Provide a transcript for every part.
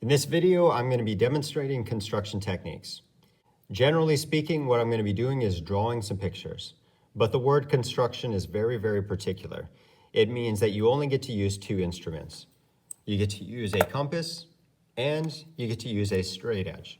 In this video, I'm going to be demonstrating construction techniques. Generally speaking, what I'm going to be doing is drawing some pictures. But the word construction is very, very particular. It means that you only get to use two instruments. You get to use a compass and you get to use a straight edge.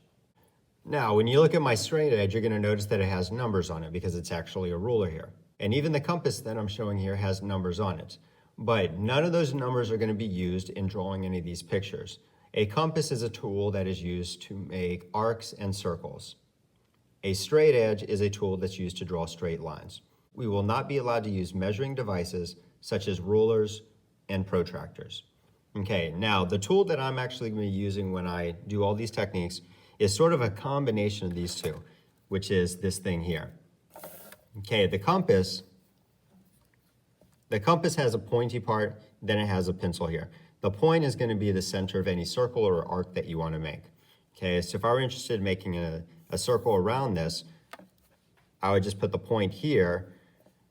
Now, when you look at my straight edge, you're going to notice that it has numbers on it because it's actually a ruler here. And even the compass that I'm showing here has numbers on it. But none of those numbers are going to be used in drawing any of these pictures. A compass is a tool that is used to make arcs and circles. A straight edge is a tool that's used to draw straight lines. We will not be allowed to use measuring devices such as rulers and protractors. Okay, now the tool that I'm actually going to be using when I do all these techniques is sort of a combination of these two, which is this thing here. Okay, the compass has a pointy part, then it has a pencil here. The point is going to be the center of any circle or arc that you want to make. Okay, so if I were interested in making a circle around this, I would just put the point here,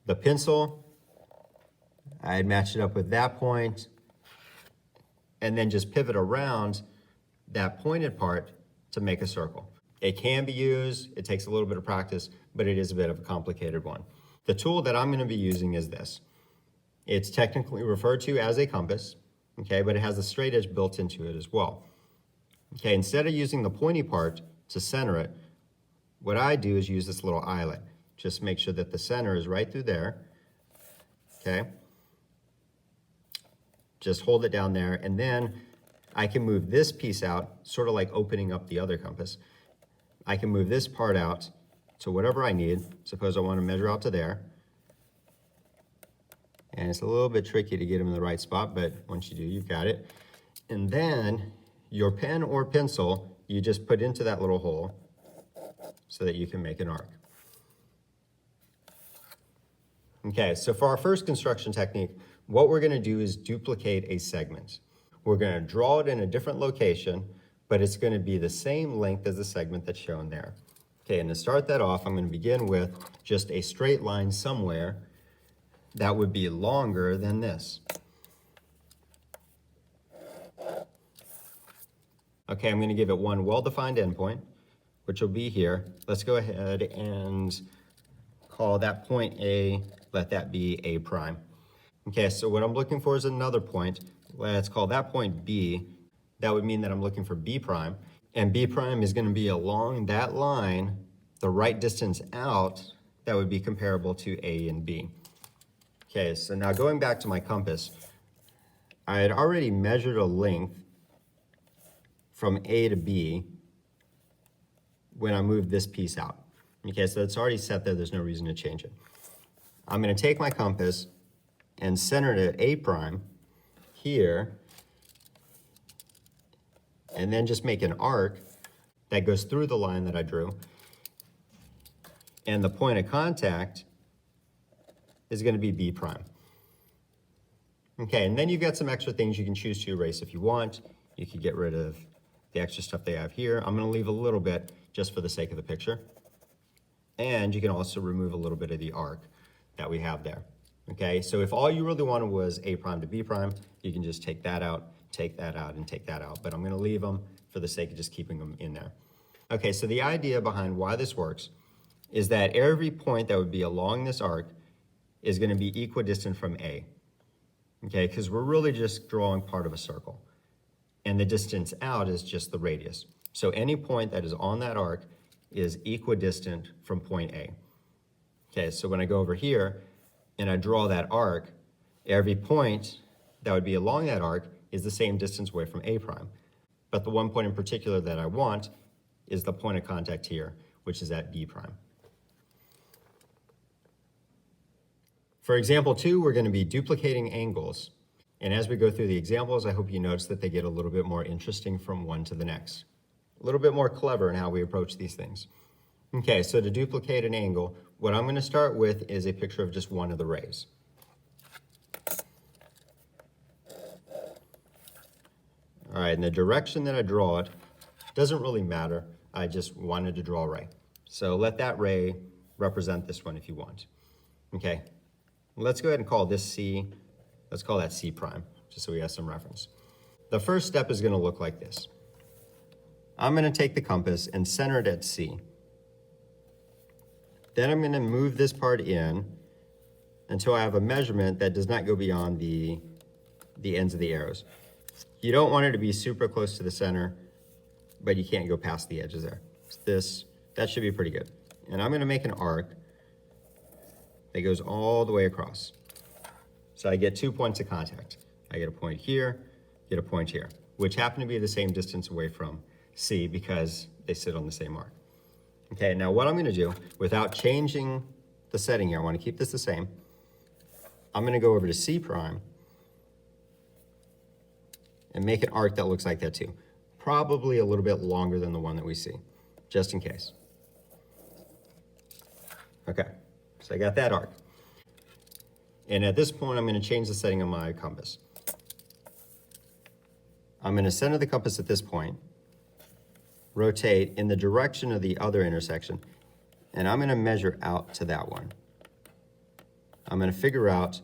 the pencil, I'd match it up with that point, and then just pivot around that pointed part to make a circle. It can be used, it takes a little bit of practice, but it is a bit of a complicated one. The tool that I'm going to be using is this. It's technically referred to as a compass, okay, but it has a straight edge built into it as well. Okay, instead of using the pointy part to center it, what I do is use this little eyelet. Just make sure that the center is right through there, okay? Just hold it down there, and then I can move this piece out, sort of like opening up the other compass. I can move this part out to whatever I need. Suppose I want to measure out to there. And it's a little bit tricky to get them in the right spot, but once you do, you've got it. And then your pen or pencil, you just put into that little hole so that you can make an arc. Okay, so for our first construction technique, what we're going to do is duplicate a segment. We're going to draw it in a different location, but it's going to be the same length as the segment that's shown there. Okay, and to start that off, I'm going to begin with just a straight line somewhere that would be longer than this. Okay, I'm going to give it one well-defined endpoint, which will be here. Let's go ahead and call that point A, let that be A prime. Okay, so what I'm looking for is another point. Let's call that point B. That would mean that I'm looking for B prime. And B prime is going to be along that line, the right distance out, that would be comparable to A and B. Okay, so now going back to my compass, I had already measured a length from A to B when I moved this piece out. Okay, so it's already set there, there's no reason to change it. I'm going to take my compass and center it at A prime here, and then just make an arc that goes through the line that I drew. And the point of contact is going to be B prime. Okay, and then you've got some extra things you can choose to erase if you want. You could get rid of the extra stuff they have here. I'm going to leave a little bit just for the sake of the picture. And you can also remove a little bit of the arc that we have there. Okay, so if all you really wanted was A prime to B prime, you can just take that out, and take that out. But I'm going to leave them for the sake of just keeping them in there. Okay, so the idea behind why this works is that every point that would be along this arc is going to be equidistant from A. Okay, because we're really just drawing part of a circle. And the distance out is just the radius. So any point that is on that arc is equidistant from point A. Okay, so when I go over here and I draw that arc, every point that would be along that arc is the same distance away from A prime. But the one point in particular that I want is the point of contact here, which is at B prime. For example 2, we're going to be duplicating angles. And as we go through the examples, I hope you notice that they get a little bit more interesting from one to the next. A little bit more clever in how we approach these things. Okay, so to duplicate an angle, what I'm going to start with is a picture of just one of the rays. All right, and the direction that I draw it doesn't really matter. I just wanted to draw a ray. So let that ray represent this one if you want. Okay, let's go ahead and call this C. Let's call that C prime, just so we have some reference. The first step is going to look like this. I'm going to take the compass and center it at C. Then I'm going to move this part in until I have a measurement that does not go beyond the ends of the arrows. You don't want it to be super close to the center, but you can't go past the edges there. That should be pretty good. And I'm going to make an arc that goes all the way across. So I get 2 points of contact. I get a point here, get a point here, which happen to be the same distance away from C because they sit on the same arc. Okay, now what I'm going to do, without changing the setting here, I want to keep this the same. I'm going to go over to C prime and make an arc that looks like that too. Probably a little bit longer than the one that we see, just in case. Okay, so I got that arc. And at this point, I'm going to change the setting of my compass. I'm going to center the compass at this point, rotate in the direction of the other intersection, and I'm going to measure out to that one. I'm going to figure out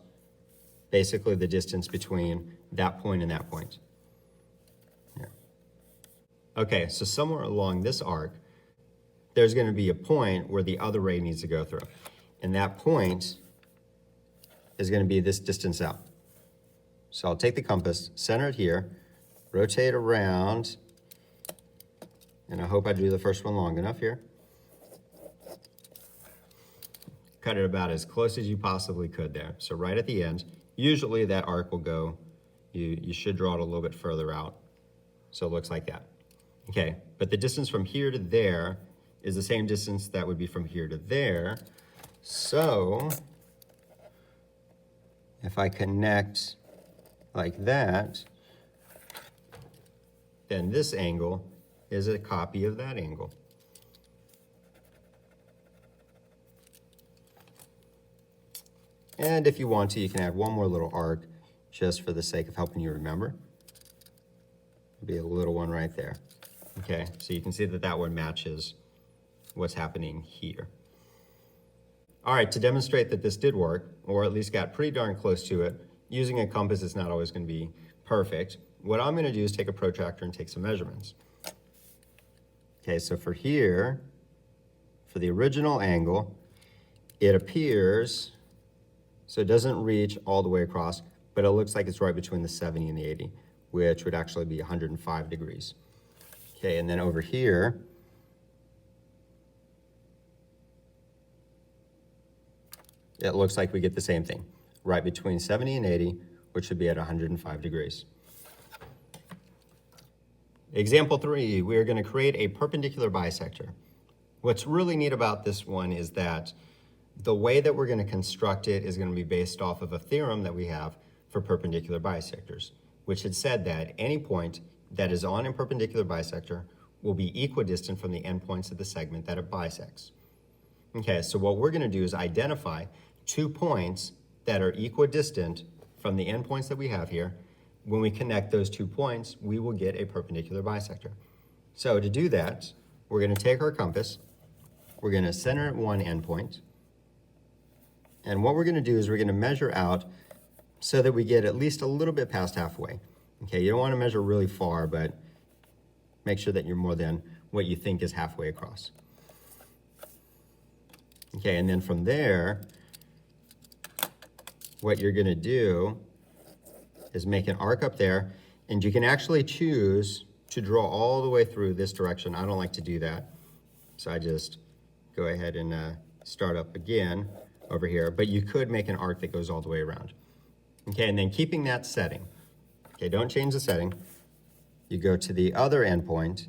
basically the distance between that point and that point. Here. Okay, so somewhere along this arc, there's going to be a point where the other ray needs to go through. And that point is going to be this distance out. So I'll take the compass, center it here, rotate around, and I hope I do the first one long enough here. Cut it about as close as you possibly could there. So right at the end, usually that arc will go, you should draw it a little bit further out. So it looks like that. Okay, but the distance from here to there is the same distance that would be from here to there. So if I connect like that, then this angle is a copy of that angle. And if you want to, you can add one more little arc just for the sake of helping you remember. It'll be a little one right there. Okay, so you can see that that one matches what's happening here. All right, to demonstrate that this did work, or at least got pretty darn close to it, using a compass is not always going to be perfect. What I'm going to do is take a protractor and take some measurements. Okay, so for here, for the original angle, it appears, so it doesn't reach all the way across, but it looks like it's right between the 70 and the 80, which would actually be 105 degrees. Okay, and then over here, it looks like we get the same thing, right between 70 and 80, which should be at 105 degrees. Example 3, we are going to create a perpendicular bisector. What's really neat about this one is that the way that we're going to construct it is going to be based off of a theorem that we have for perpendicular bisectors, which had said that any point that is on a perpendicular bisector will be equidistant from the endpoints of the segment that it bisects. Okay, so what we're going to do is identify 2 points that are equidistant from the endpoints that we have here. When we connect those 2 points, we will get a perpendicular bisector. So to do that, we're going to take our compass, we're going to center at one endpoint, and what we're going to do is we're going to measure out so that we get at least a little bit past halfway. Okay, you don't want to measure really far, but make sure that you're more than what you think is halfway across. Okay, and then from there, what you're going to do is make an arc up there, and you can actually choose to draw all the way through this direction. I don't like to do that, so I just go ahead and start up again over here, but you could make an arc that goes all the way around. Okay, and then keeping that setting. Okay, don't change the setting. You go to the other endpoint,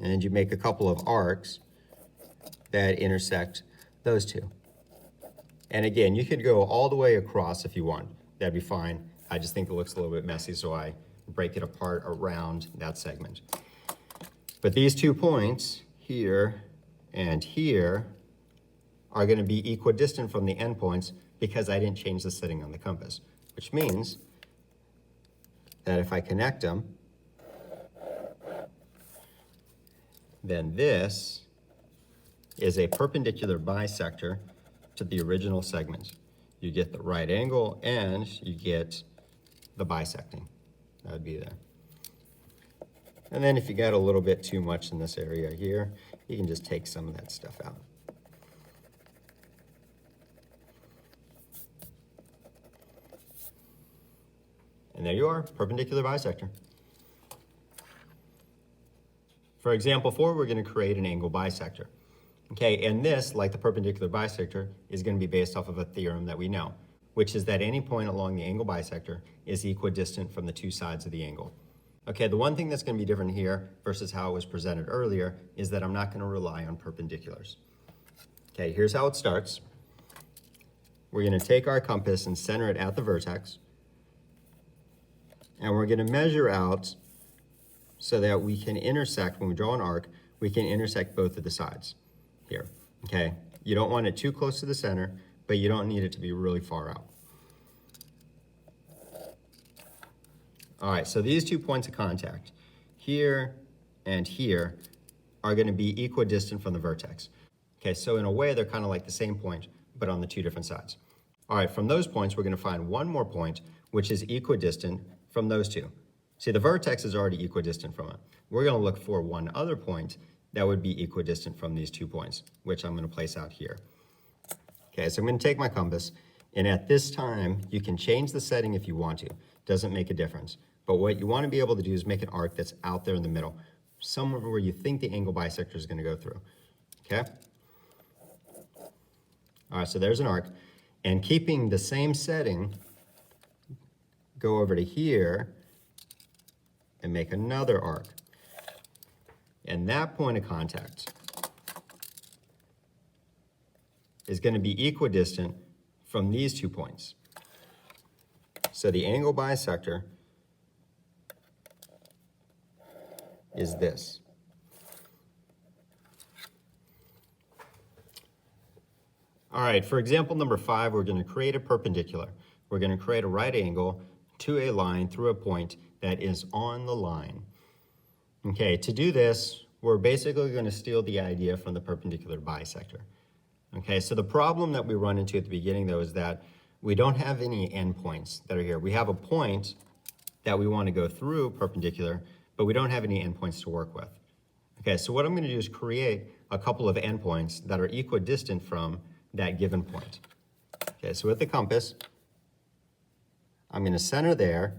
and you make a couple of arcs that intersect those two. And again, you could go all the way across if you want. That'd be fine. I just think it looks a little bit messy, so I break it apart around that segment. But these 2 points, here and here, are going to be equidistant from the endpoints because I didn't change the setting on the compass, which means that if I connect them, then this is a perpendicular bisector to the original segment. You get the right angle and you get the bisecting. That would be there. And then if you got a little bit too much in this area here, you can just take some of that stuff out. And there you are, perpendicular bisector. For example 4, we're going to create an angle bisector. Okay, and this, like the perpendicular bisector, is going to be based off of a theorem that we know, which is that any point along the angle bisector is equidistant from the two sides of the angle. Okay, the one thing that's going to be different here versus how it was presented earlier is that I'm not going to rely on perpendiculars. Okay, here's how it starts. We're going to take our compass and center it at the vertex, and we're going to measure out so that we can intersect, when we draw an arc, we can intersect both of the sides here, okay? You don't want it too close to the center, but you don't need it to be really far out. All right, so these 2 points of contact, here and here, are gonna be equidistant from the vertex. Okay, so in a way, they're kind of like the same point, but on the 2 different sides. All right, from those points, we're gonna find one more point, which is equidistant from those 2. See, the vertex is already equidistant from it. We're gonna look for one other point that would be equidistant from these 2 points, which I'm gonna place out here. Okay, so I'm gonna take my compass, and at this time, you can change the setting if you want to. Doesn't make a difference. But what you wanna be able to do is make an arc that's out there in the middle, somewhere where you think the angle bisector is gonna go through, okay? All right, so there's an arc. And keeping the same setting, go over to here, and make another arc. And that point of contact is going to be equidistant from these 2 points. So the angle bisector is this. All right, for example number 5, we're going to create a perpendicular. We're going to create a right angle to a line through a point that is on the line. Okay, to do this, we're basically going to steal the idea from the perpendicular bisector. Okay, so the problem that we run into at the beginning, though, is that we don't have any endpoints that are here. We have a point that we want to go through perpendicular, but we don't have any endpoints to work with. Okay, so what I'm going to do is create a couple of endpoints that are equidistant from that given point. Okay, so with the compass, I'm going to center there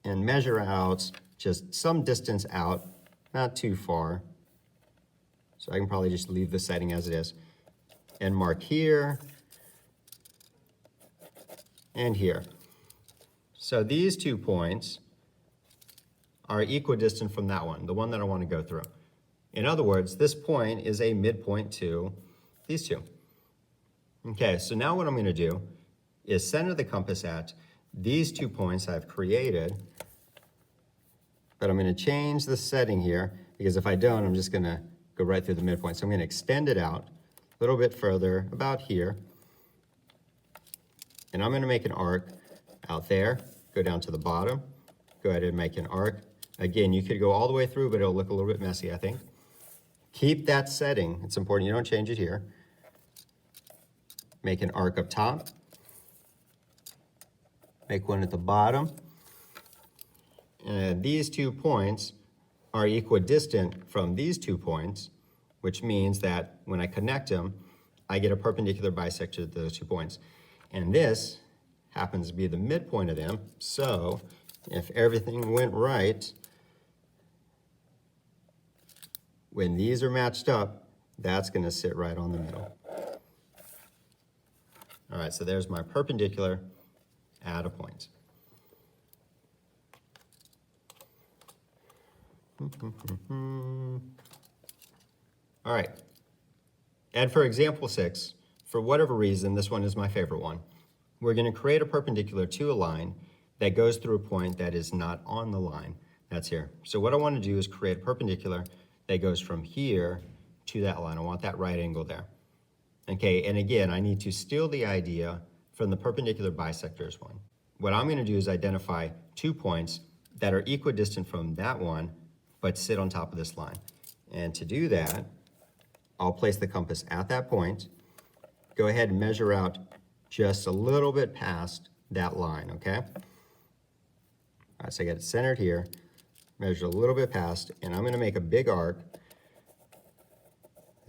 and measure out just some distance out, not too far. So I can probably just leave the setting as it is, and mark here and here. So these 2 points are equidistant from that one, the one that I want to go through. In other words, this point is a midpoint to these 2. Okay, so now what I'm going to do is center the compass at these 2 points I've created, but I'm going to change the setting here, because if I don't, I'm just going to go right through the midpoint. So I'm going to extend it out a little bit further, about here, and I'm going to make an arc out there, go down to the bottom, go ahead and make an arc. Again, you could go all the way through, but it'll look a little bit messy, I think. Keep that setting. It's important you don't change it here. Make an arc up top. Make one at the bottom. And these 2 points are equidistant from these 2 points, which means that when I connect them, I get a perpendicular bisector to those 2 points. And this happens to be the midpoint of them. So if everything went right, when these are matched up, that's going to sit right on the middle. All right, so there's my perpendicular at a point. All right, and for example 6, for whatever reason, this one is my favorite one. We're going to create a perpendicular to a line that goes through a point that is not on the line. That's here. So what I want to do is create a perpendicular that goes from here to that line. I want that right angle there. Okay, and again, I need to steal the idea from the perpendicular bisectors one. What I'm going to do is identify 2 points that are equidistant from that one, but sit on top of this line. And to do that, I'll place the compass at that point, go ahead and measure out just a little bit past that line, okay? All right, so I got it centered here. measure a little bit past, and I'm going to make a big arc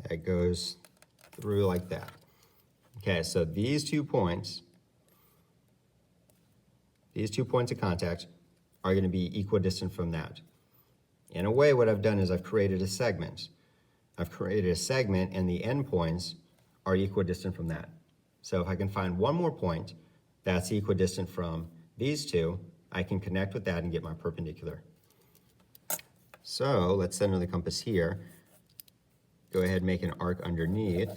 that goes through like that. Okay, so these 2 points of contact are going to be equidistant from that. In a way, what I've done is I've created a segment. I've created a segment, and the endpoints are equidistant from that. So if I can find one more point that's equidistant from these two, I can connect with that and get my perpendicular. So let's center the compass here. Go ahead and make an arc underneath.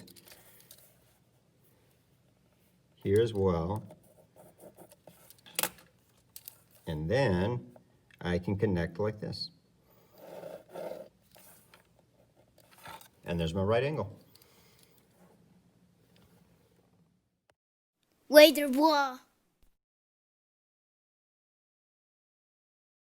Here as well. And then I can connect like this. And there's my right angle. Later, blah.